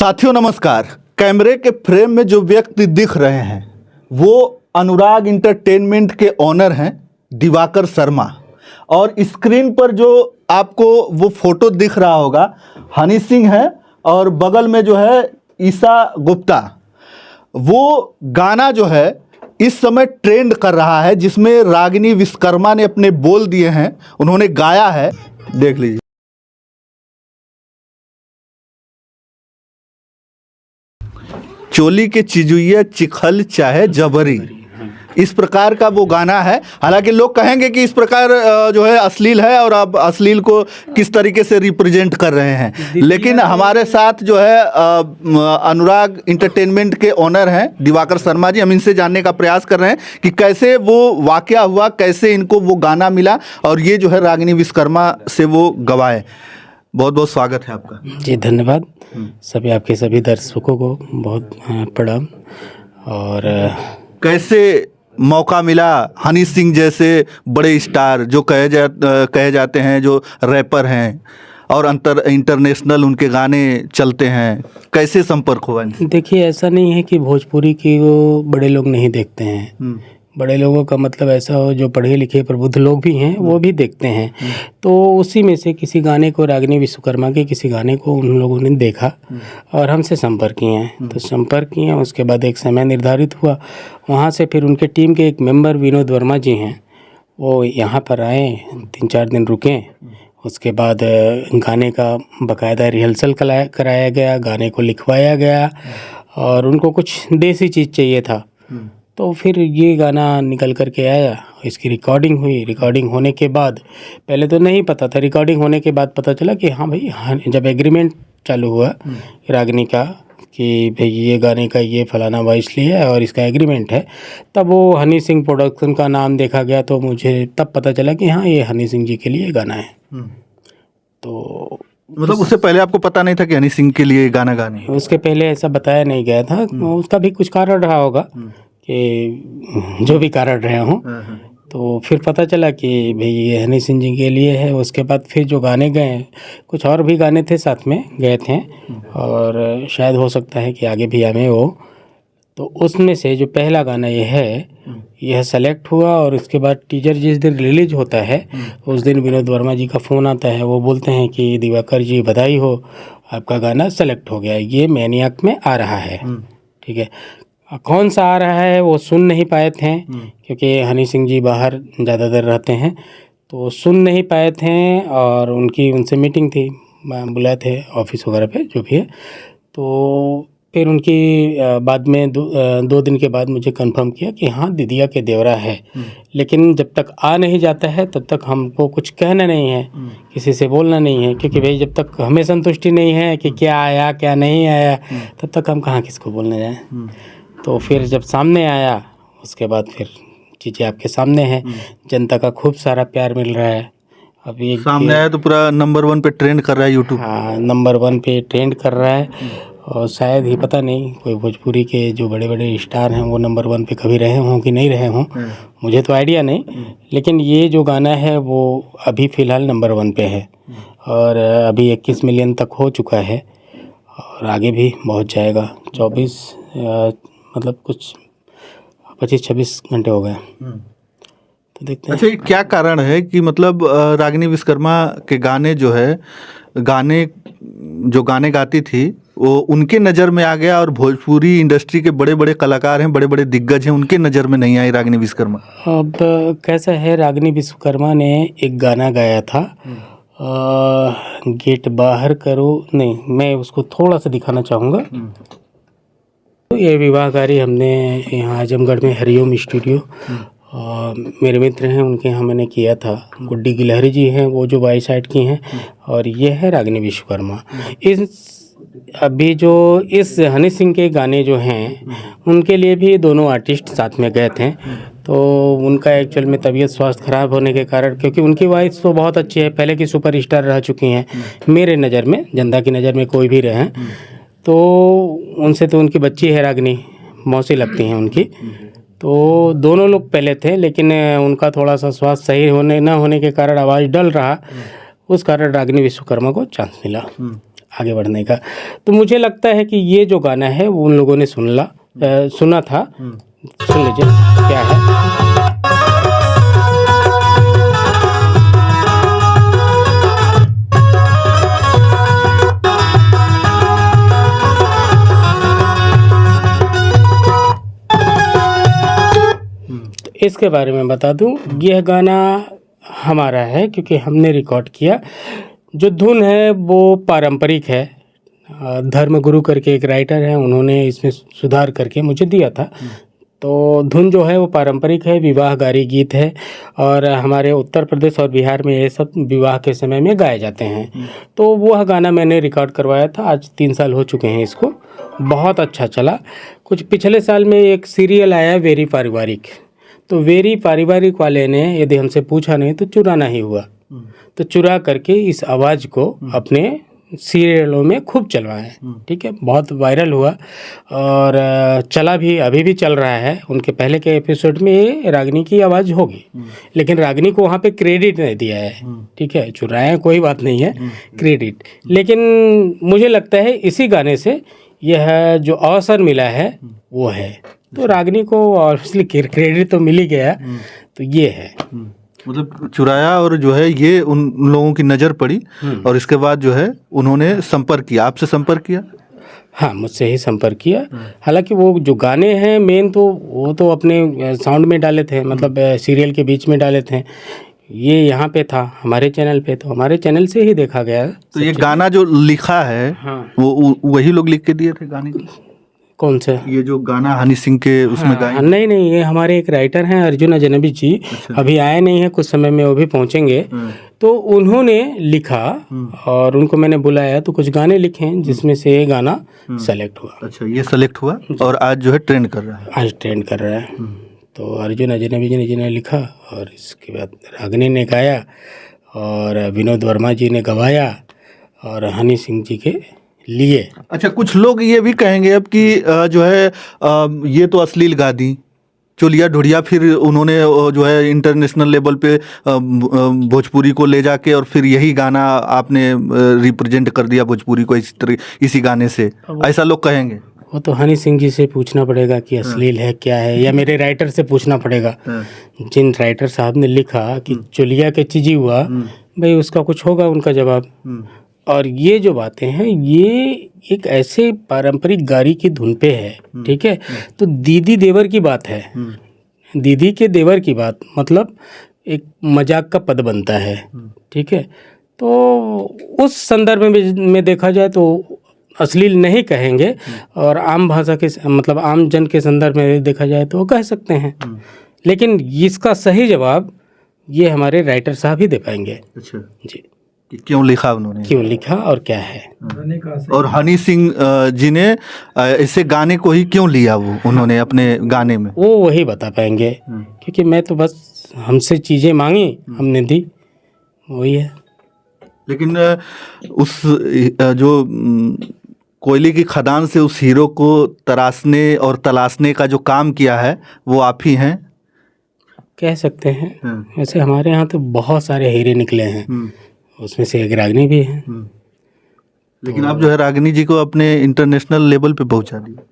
साथियों नमस्कार। कैमरे के फ्रेम में जो व्यक्ति दिख रहे हैं वो अनुराग इंटरटेनमेंट के ओनर हैं दिवाकर शर्मा। और स्क्रीन पर जो आपको वो फोटो दिख रहा होगा हनी सिंह है और बगल में जो है ईशा गुप्ता। वो गाना जो है इस समय ट्रेंड कर रहा है जिसमें रागिनी विश्वकर्मा ने अपने बोल दिए हैं, उन्होंने गाया है, देख लीजिए। चोली के चिजुइया चिखल चाहे जबरी, इस प्रकार का वो गाना है। हालांकि लोग कहेंगे कि इस प्रकार जो है अश्लील है और आप अश्लील को किस तरीके से रिप्रेजेंट कर रहे हैं, लेकिन हमारे साथ जो है अनुराग इंटरटेनमेंट के ओनर हैं दिवाकर शर्मा जी। हम इनसे जानने का प्रयास कर रहे हैं कि कैसे वो वाकया हुआ, कैसे इनको वो गाना मिला और ये जो है रागिनी विश्वकर्मा से वो गवाए। बहुत बहुत स्वागत है आपका जी। धन्यवाद सभी आपके सभी दर्शकों को बहुत प्रणाम। और कैसे मौका मिला हनी सिंह जैसे बड़े स्टार जो कहे जाते हैं, जो रैपर हैं और इंटरनेशनल उनके गाने चलते हैं, कैसे संपर्क हुआ? देखिए, ऐसा नहीं है कि भोजपुरी की वो बड़े लोग नहीं देखते हैं। बड़े लोगों का मतलब ऐसा हो जो पढ़े लिखे प्रबुद्ध लोग भी हैं वो भी देखते हैं। तो उसी में से किसी गाने को, रागिनी विश्वकर्मा के किसी गाने को उन लोगों ने देखा और हमसे संपर्क किए हैं। तो संपर्क किए, उसके बाद एक समय निर्धारित हुआ। वहाँ से फिर उनके टीम के एक मेंबर विनोद वर्मा जी हैं, वो यहाँ पर आए, 3-4 दिन रुके। उसके बाद गाने का बाकायदा रिहर्सल कराया गया, गाने को लिखवाया गया और उनको कुछ देसी चीज़ चाहिए था। तो फिर ये गाना निकल कर के आया, इसकी रिकॉर्डिंग हुई। रिकॉर्डिंग होने के बाद पहले तो नहीं पता था, रिकॉर्डिंग होने के बाद पता चला कि हाँ भाई, हाँ, जब एग्रीमेंट चालू हुआ रागिनी का कि भाई ये गाने का ये फलाना वॉइस लिया है और इसका एग्रीमेंट है, तब वो हनी सिंह प्रोडक्शन का नाम देखा गया। तो मुझे तब पता चला कि हाँ, ये हनी सिंह जी के लिए गाना है। तो मतलब उससे पहले आपको पता नहीं था कि हनी सिंह के लिए गाना गाने? उसके पहले ऐसा बताया नहीं गया था। उसका भी कुछ कारण रहा होगा कि जो भी कारण रहे हों। तो फिर पता चला कि भाई ये हनी सिंह जी के लिए है। उसके बाद फिर जो गाने गए, कुछ और भी गाने थे साथ में गए थे और शायद हो सकता है कि आगे भी आए हो। तो उसमें से जो पहला गाना ये है, यह सेलेक्ट हुआ। और उसके बाद टीजर जिस दिन रिलीज होता है उस दिन विनोद वर्मा जी का फ़ोन आता है। वो बोलते हैं कि दिवाकर जी बधाई हो, आपका गाना सेलेक्ट हो गया, ये मैनियाक में आ रहा है। ठीक है, कौन सा आ रहा है वो सुन नहीं पाए थे क्योंकि हनी सिंह जी बाहर ज़्यादातर रहते हैं, तो सुन नहीं पाए थे। और उनसे मीटिंग थी, बुलाए थे ऑफिस वगैरह पे जो भी है। तो फिर उनकी बाद में 2 दिन के बाद मुझे कंफर्म किया कि हाँ, दीदिया के देवरा है। लेकिन जब तक आ नहीं जाता है तब तक हमको कुछ कहना नहीं है, किसी से बोलना नहीं है, क्योंकि भाई जब तक हमें संतुष्टि नहीं है कि क्या आया क्या नहीं आया, तब तक हम कहाँ किसको बोलने जाएँ। तो फिर जब सामने आया उसके बाद फिर चीज़ें आपके सामने हैं। जनता का खूब सारा प्यार मिल रहा है। अभी सामने आया तो पूरा नंबर 1 पे ट्रेंड कर रहा है यूट्यूब। हाँ, नंबर 1 पे ट्रेंड कर रहा है। और शायद ही पता नहीं कोई भोजपुरी के जो बड़े बड़े स्टार हैं वो नंबर 1 पे कभी रहे हों कि नहीं रहे हों, मुझे तो आइडिया नहीं। लेकिन ये जो गाना है वो अभी फ़िलहाल नंबर 1 पे है और अभी 21 मिलियन तक हो चुका है और आगे भी बहुत जाएगा। 24 मतलब कुछ 25-26 घंटे हो गए, तो देखते हैं। अच्छा, ये क्या कारण है कि मतलब रागिनी विश्वकर्मा के गाने जो है, गाने गाती थी वो उनके नज़र में आ गया और भोजपुरी इंडस्ट्री के बड़े बड़े कलाकार हैं, बड़े बड़े दिग्गज हैं, उनके नज़र में नहीं आई रागिनी विश्वकर्मा? अब कैसा है, रागिनी विश्वकर्मा ने एक गाना गाया था, गेट बाहर करो, नहीं, मैं उसको थोड़ा सा दिखाना चाहूँगा। तो ये विवाहकारी हमने यहाँ आजमगढ़ में हरिओम स्टूडियो, मेरे मित्र हैं उनके यहाँ मैंने किया था। गुड्डी गिलहरी जी हैं वो जो बाई साइड की हैं, और ये है रागिनी विश्वकर्मा। अभी जो इस हनी सिंह के गाने जो हैं उनके लिए भी दोनों आर्टिस्ट साथ में गए थे। तो उनका एक्चुअल में तबीयत स्वास्थ्य ख़राब होने के कारण, क्योंकि उनकी वॉइस तो बहुत अच्छी है, पहले की सुपरस्टार रह चुकी हैं मेरे नज़र में, जनता की नज़र में कोई भी रहे, तो उनसे तो उनकी बच्ची है रागिनी, मौसी लगती हैं उनकी। तो दोनों लोग पहले थे, लेकिन उनका थोड़ा सा स्वास्थ्य सही न होने के कारण आवाज़ डल रहा, उस कारण रागिनी विश्वकर्मा को चांस मिला। आगे बढ़ने का। तो मुझे लगता है कि ये जो गाना है वो उन लोगों ने सुना था। सुन लीजिए क्या है। इसके बारे में बता दूं, यह गाना हमारा है क्योंकि हमने रिकॉर्ड किया। जो धुन है वो पारंपरिक है। धर्मगुरु करके एक राइटर हैं, उन्होंने इसमें सुधार करके मुझे दिया था। तो धुन जो है वो पारंपरिक है, विवाह गारी गीत है और हमारे उत्तर प्रदेश और बिहार में ये सब विवाह के समय में गाए जाते हैं। तो वह गाना मैंने रिकॉर्ड करवाया था, आज 3 साल हो चुके हैं इसको। बहुत अच्छा चला। कुछ पिछले साल में एक सीरियल आया वेरी पारिवारिक, तो वेरी पारिवारिक वाले ने यदि हमसे पूछा नहीं तो चुराना ही हुआ। तो चुरा करके इस आवाज़ को अपने सीरियलों में खूब चलवाए। ठीक है, बहुत वायरल हुआ और चला भी, अभी भी चल रहा है। उनके पहले के एपिसोड में रागिनी की आवाज़ होगी, लेकिन रागिनी को वहाँ पे क्रेडिट नहीं दिया है। ठीक है, चुराए कोई बात नहीं है, क्रेडिट। लेकिन मुझे लगता है इसी गाने से यह जो अवसर मिला है वो है, तो रागिनी को ऑब्वियसली क्रेडिट तो मिल ही गया। तो ये है, मतलब चुराया और जो है ये उन लोगों की नज़र पड़ी और इसके बाद जो है उन्होंने संपर्क किया, आपसे संपर्क किया। हाँ, मुझसे ही संपर्क किया। हालांकि वो जो गाने हैं मेन तो वो तो अपने साउंड में डाले थे, मतलब सीरियल के बीच में डाले थे। ये यहाँ पे था हमारे चैनल पे, तो हमारे चैनल से ही देखा गया। तो ये गाना जो लिखा है वो वही लोग लिख के दिए थे गाने को? कौन सा? ये जो गाना हनी सिंह के उसमें गाया? नहीं, ये हमारे एक राइटर हैं अर्जुन अजनबी जी। अच्छा। अभी आए नहीं है, कुछ समय में वो भी पहुंचेंगे। तो उन्होंने लिखा और उनको मैंने बुलाया तो कुछ गाने लिखे जिसमें से ये गाना सेलेक्ट हुआ। अच्छा, ये सेलेक्ट हुआ और आज जो है ट्रेंड कर रहा है। आज ट्रेंड कर रहा है। तो अर्जुन अजनबी जी ने लिखा और इसके बाद रागिनी ने गाया और विनोद वर्मा जी ने गवाया और हनी सिंह जी के लिए। अच्छा, कुछ लोग ये भी कहेंगे अब कि जो है ये तो अश्लील गा दी, चोलिया ढोड़िया, फिर उन्होंने जो है इंटरनेशनल लेवल पे भोजपुरी को ले जाके और फिर यही गाना आपने रिप्रेजेंट कर दिया भोजपुरी को इसी गाने से, ऐसा लोग कहेंगे। वो तो हनी सिंह जी से पूछना पड़ेगा कि अश्लील है क्या है, या मेरे राइटर से पूछना पड़ेगा। जिन राइटर साहब ने लिखा कि चोलिया के चीजी हुआ, भाई उसका कुछ होगा उनका जवाब। और ये जो बातें हैं ये एक ऐसे पारंपरिक गारी की धुन पे है। ठीक है, तो दीदी देवर की बात है, दीदी के देवर की बात, मतलब एक मजाक का पद बनता है। ठीक है, तो उस संदर्भ में देखा जाए तो अश्लील नहीं कहेंगे और आम भाषा के मतलब आम जन के संदर्भ में देखा जाए तो कह सकते हैं। लेकिन इसका सही जवाब ये हमारे राइटर साहब ही दे पाएंगे। अच्छा जी, क्यों लिखा उन्होंने, क्यों लिखा और क्या है। और हनी सिंह जी ने ऐसे गाने को ही क्यों लिया वो उन्होंने अपने गाने में, वो वही बता पाएंगे। क्योंकि मैं तो बस हमसे चीज़ें मांगी, हमने दी, वही है। लेकिन उस जो कोयले की खदान से उस हीरो को तराशने और तलाशने का जो काम किया है वो आप ही हैं, कह सकते हैं। वैसे हमारे यहाँ तो बहुत सारे हीरे निकले हैं, उसमें से एक रागिनी भी है। लेकिन आप जो है रागिनी जी को अपने इंटरनेशनल लेवल पे पहुंचा दिया।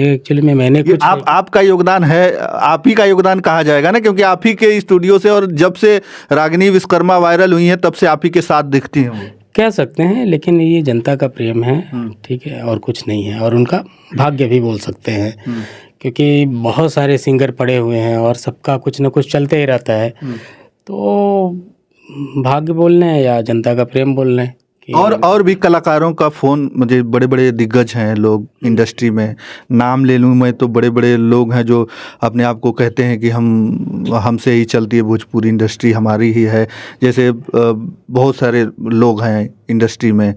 एक्चुअली में मैंने कुछ आपका योगदान है, आप ही का योगदान कहा जाएगा ना, क्योंकि आप ही के स्टूडियो से और जब से रागिनी विश्वकर्मा वायरल हुई है तब से आप ही के साथ दिखती हैं, कह सकते हैं। लेकिन ये जनता का प्रेम है, ठीक है, और कुछ नहीं है, और उनका भाग्य भी बोल सकते हैं। क्योंकि बहुत सारे सिंगर पड़े हुए हैं और सबका कुछ ना कुछ चलते ही रहता है। तो भाग्य बोलने या जनता का प्रेम बोलने। और भी कलाकारों का फ़ोन, मुझे बड़े बड़े दिग्गज हैं लोग इंडस्ट्री में, नाम ले लूँ मैं तो बड़े बड़े लोग हैं जो अपने आप को कहते हैं कि हमसे ही चलती है भोजपुरी इंडस्ट्री, हमारी ही है। जैसे बहुत सारे लोग हैं इंडस्ट्री में।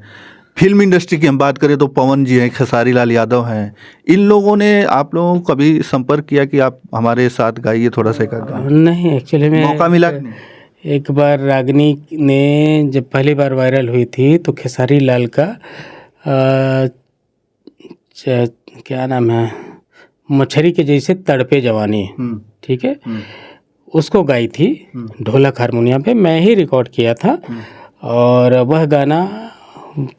फिल्म इंडस्ट्री की हम बात करें तो पवन जी हैं, खेसारी लाल यादव हैं। इन लोगों ने आप लोगों को कभी संपर्क किया कि आप हमारे साथ गाइए थोड़ा सा गाना? नहीं, एक्चुअली में मौका मिला। एक बार रागिनी ने जब पहली बार वायरल हुई थी तो खेसारी लाल का क्या नाम है, मछली के जैसे तड़पे जवानी, ठीक है, उसको गाई थी ढोलक हारमोनियम पे, मैं ही रिकॉर्ड किया था। और वह गाना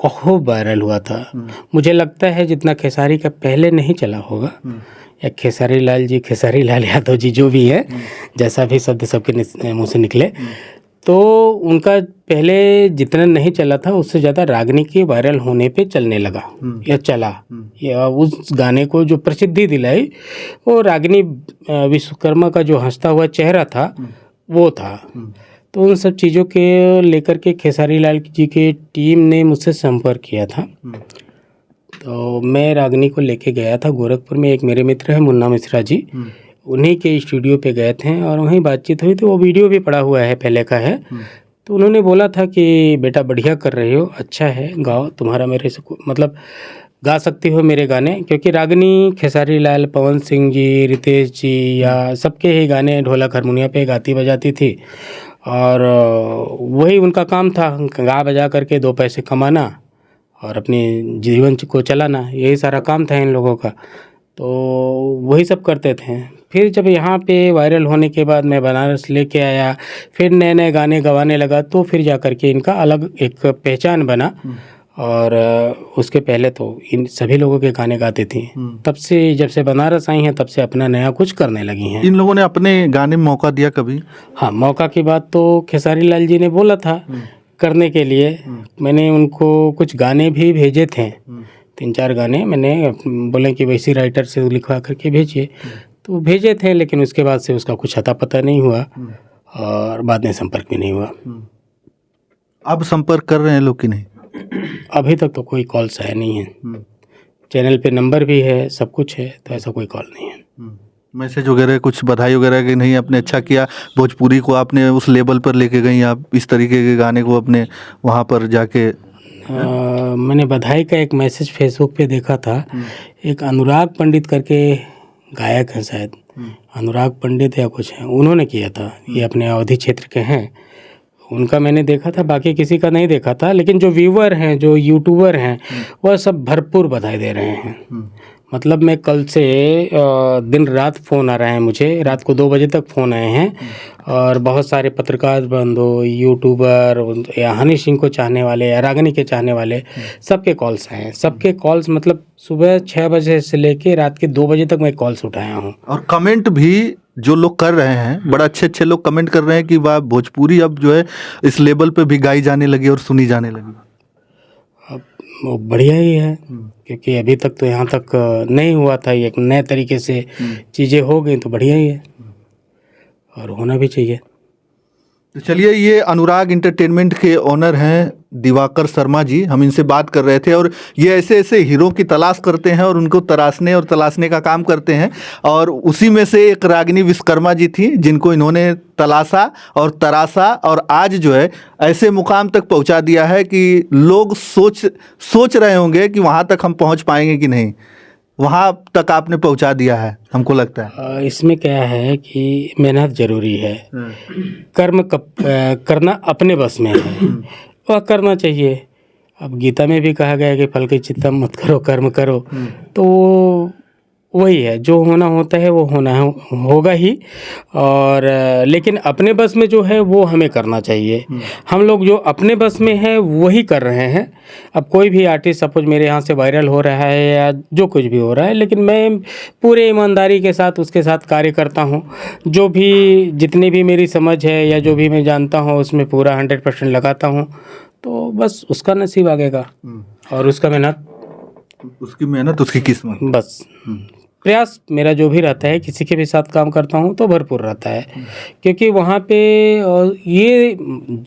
खूब वायरल हुआ था। मुझे लगता है जितना खेसारी का पहले नहीं चला होगा, या खेसारी लाल जी, खेसारी लाल यादव जी जो भी है, जैसा भी शब्द सबके मुँह से निकले, तो उनका पहले जितना नहीं चला था उससे ज़्यादा रागनी के वायरल होने पे चलने लगा या चला, या उस गाने को जो प्रसिद्धि दिलाई वो रागनी विश्वकर्मा का जो हंसता हुआ चेहरा था वो था। तो उन सब चीज़ों के लेकर के खेसारी लाल जी की टीम ने मुझसे संपर्क किया था। तो मैं रागनी को लेके गया था गोरखपुर में। एक मेरे मित्र हैं मुन्ना मिश्रा जी, उन्हीं के स्टूडियो पे गए थे और वहीं बातचीत हुई थी। वो वीडियो भी पड़ा हुआ है, पहले का है। तो उन्होंने बोला था कि बेटा बढ़िया कर रहे हो, अच्छा है, गाओ, तुम्हारा मेरे से मतलब गा सकती हो मेरे गाने। क्योंकि रागनी खेसारी लाल, पवन सिंह जी, रितेश जी या सबके ही गाने ढोलक हारमोनिया पे गाती बजाती थी और वही उनका काम था, गा बजा करके 2 पैसे कमाना और अपने जीवन को चलाना, यही सारा काम था इन लोगों का। तो वही सब करते थे। फिर जब यहाँ पे वायरल होने के बाद मैं बनारस लेके आया, फिर नए नए गाने गवाने लगा, तो फिर जा कर के इनका अलग एक पहचान बना। और उसके पहले तो इन सभी लोगों के गाने गाती थी। तब से, जब से बनारस आई हैं, तब से अपना नया कुछ करने लगी हैं। इन लोगों ने अपने गाने में मौका दिया कभी? हाँ, मौका की बात तो खेसारी लाल जी ने बोला था करने के लिए। मैंने उनको कुछ गाने भी भेजे थे, 3-4 गाने मैंने बोले कि वैसी राइटर से लिखवा करके भेजिए, तो भेजे थे। लेकिन उसके बाद से उसका कुछ अता पता नहीं हुआ और बाद में संपर्क भी नहीं हुआ। अब संपर्क कर रहे हैं लोग कि नहीं? अभी तक तो कोई कॉल्स आया नहीं है। चैनल पे नंबर भी है, सब कुछ है, तो ऐसा कोई कॉल नहीं है। मैसेज वगैरह, कुछ बधाई वगैरह कि नहीं, आपने अच्छा किया, भोजपुरी को आपने उस लेवल पर लेके गई, आप इस तरीके के गाने को अपने वहाँ पर जाके? मैंने बधाई का एक मैसेज फेसबुक पे देखा था। एक अनुराग पंडित करके गायक हैं, शायद अनुराग पंडित या कुछ है, उन्होंने किया था। ये अपने अवधि क्षेत्र के हैं, उनका मैंने देखा था, बाकी किसी का नहीं देखा था। लेकिन जो व्यूवर हैं, जो यूट्यूबर हैं, वह सब भरपूर बधाई दे रहे हैं। मतलब मैं कल से दिन रात फ़ोन आ रहे हैं मुझे, रात को 2 बजे तक फ़ोन आए हैं। और बहुत सारे पत्रकार बंधु, यूट्यूबर या हनी सिंह को चाहने वाले या रागनी के चाहने वाले, सबके कॉल्स आए हैं। सबके कॉल्स मतलब सुबह 6 बजे से लेके रात के 2 बजे तक मैं कॉल्स उठाया हूँ। और कमेंट भी जो लोग कर रहे हैं, बड़ा अच्छे अच्छे लोग कमेंट कर रहे हैं कि वाह, भोजपुरी अब जो है इस लेवल पे भी गाई जाने लगी और सुनी जाने लगी। अब वो बढ़िया ही है, क्योंकि अभी तक तो यहाँ तक नहीं हुआ था। एक नए तरीके से चीज़ें हो गई तो बढ़िया ही है और होना भी चाहिए। तो चलिए, ये अनुराग एंटरटेनमेंट के ओनर हैं दिवाकर शर्मा जी, हम इनसे बात कर रहे थे। और ये ऐसे ऐसे हीरो की तलाश करते हैं और उनको तराशने और तलाशने का काम करते हैं। और उसी में से एक रागिनी विश्वकर्मा जी थी, जिनको इन्होंने तलाशा और तराशा और आज जो है ऐसे मुकाम तक पहुंचा दिया है कि लोग सोच रहे होंगे कि वहां तक हम पहुंच पाएंगे कि नहीं। वहां तक आपने पहुंचा दिया है, हमको लगता है। इसमें क्या है कि मेहनत जरूरी है, कर्म करना अपने बस में है, वह करना चाहिए। अब गीता में भी कहा गया है कि फल की चिंता मत करो, कर्म करो। तो वही है, जो होना होता है वो होगा ही। और लेकिन अपने बस में जो है वो हमें करना चाहिए। हम लोग जो अपने बस में है वही कर रहे हैं। अब कोई भी आर्टिस्ट सपोज मेरे यहाँ से वायरल हो रहा है या जो कुछ भी हो रहा है, लेकिन मैं पूरे ईमानदारी के साथ उसके साथ कार्य करता हूँ। जो भी जितनी भी मेरी समझ है या जो भी मैं जानता हूँ उसमें पूरा 100% लगाता हूँ। तो बस उसका नसीब आगेगा और उसकी मेहनत उसकी किस्मत। बस प्रयास मेरा जो भी रहता है, किसी के भी साथ काम करता हूँ तो भरपूर रहता है। क्योंकि वहाँ पे ये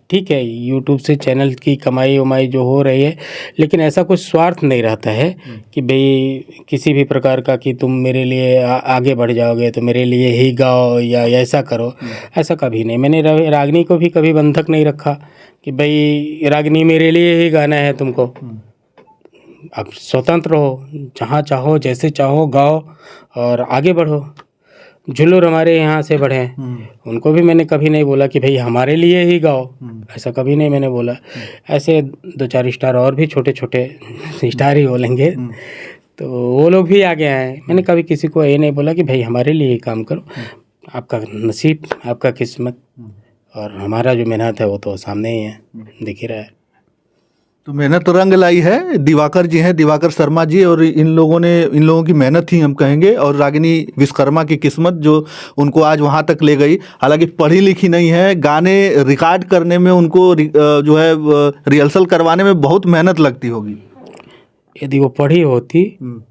ठीक है, यूट्यूब से चैनल की कमाई वमाई जो हो रही है, लेकिन ऐसा कुछ स्वार्थ नहीं रहता है कि भाई किसी भी प्रकार का कि तुम मेरे लिए आगे बढ़ जाओगे तो मेरे लिए ही गाओ या ऐसा करो। ऐसा कभी नहीं। मैंने रागनी को भी कभी बंधक नहीं रखा कि भाई रागनी मेरे लिए ही गाना है तुमको। अब स्वतंत्र हो, जहाँ चाहो जैसे चाहो गाओ और आगे बढ़ो। झुल्लुर हमारे यहाँ से बढ़े, उनको भी मैंने कभी नहीं बोला कि भाई हमारे लिए ही गाओ, ऐसा कभी नहीं मैंने बोला। ऐसे 2-4 स्टार और भी छोटे छोटे स्टार ही बोलेंगे, तो वो लोग भी आगे आए। मैंने कभी किसी को ये नहीं बोला कि भाई हमारे लिए ही काम करो, आपका नसीब, आपका किस्मत। और हमारा जो मेहनत है वो तो सामने ही है, दिख ही रहा है। तो मेहनत रंग लाई है। दिवाकर जी हैं, दिवाकर शर्मा जी, और इन लोगों की मेहनत ही हम कहेंगे, और रागिनी विश्वकर्मा की किस्मत जो उनको आज वहाँ तक ले गई। हालांकि पढ़ी लिखी नहीं है, गाने रिकॉर्ड करने में उनको जो है रिहर्सल करवाने में बहुत मेहनत लगती होगी। यदि वो पढ़ी होती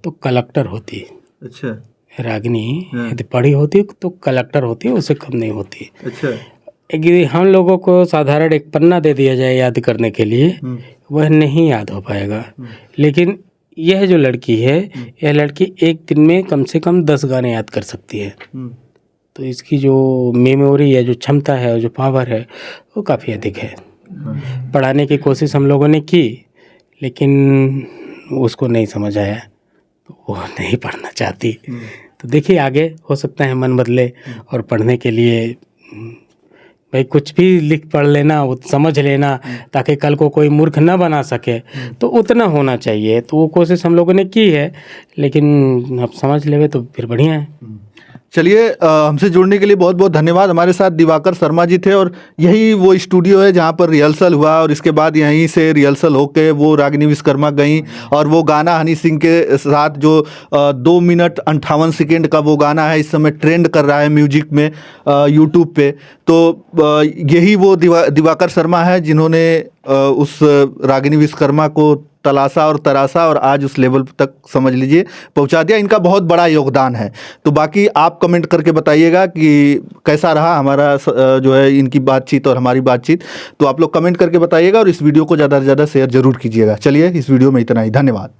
तो कलेक्टर होती। अच्छा। रागिनी यदि पढ़ी होती तो कलेक्टर होती, उससे कम नहीं होती। अच्छा। यदि हम लोगों को साधारण एक पन्ना दे दिया जाए याद करने के लिए, वह नहीं याद हो पाएगा। लेकिन यह जो लड़की है, यह लड़की एक दिन में कम से कम 10 गाने याद कर सकती है। तो इसकी जो मेमोरी है, जो क्षमता है और जो पावर है, वो काफ़ी अधिक है। पढ़ाने की कोशिश हम लोगों ने की, लेकिन उसको नहीं समझ आया, तो वो नहीं पढ़ना चाहती। तो देखिए आगे हो सकता है मन बदले और पढ़ने के लिए भाई कुछ भी लिख पढ़ लेना, वो समझ लेना, ताकि कल को कोई मूर्ख न बना सके, तो उतना होना चाहिए। तो वो कोशिश हम लोगों ने की है, लेकिन अब समझ लेवे तो फिर बढ़िया है। चलिए, हमसे जुड़ने के लिए बहुत बहुत धन्यवाद। हमारे साथ दिवाकर शर्मा जी थे, और यही वो स्टूडियो है जहाँ पर रिहर्सल हुआ, और इसके बाद यहीं से रिहर्सल होके वो रागिनी विश्वकर्मा गई, और वो गाना हनी सिंह के साथ जो 2 मिनट 58 सेकेंड का वो गाना है, इस समय ट्रेंड कर रहा है म्यूजिक में यूट्यूब पे। तो यही वो दिवाकर शर्मा है जिन्होंने उस रागिनी विश्वकर्मा को तलाशा और तराशा, और आज उस लेवल तक समझ लीजिए पहुंचा दिया। इनका बहुत बड़ा योगदान है। तो बाकी आप कमेंट करके बताइएगा कि कैसा रहा हमारा जो है इनकी बातचीत और हमारी बातचीत। तो आप लोग कमेंट करके बताइएगा, और इस वीडियो को ज़्यादा से ज़्यादा शेयर जरूर कीजिएगा। चलिए, इस वीडियो में इतना ही। धन्यवाद।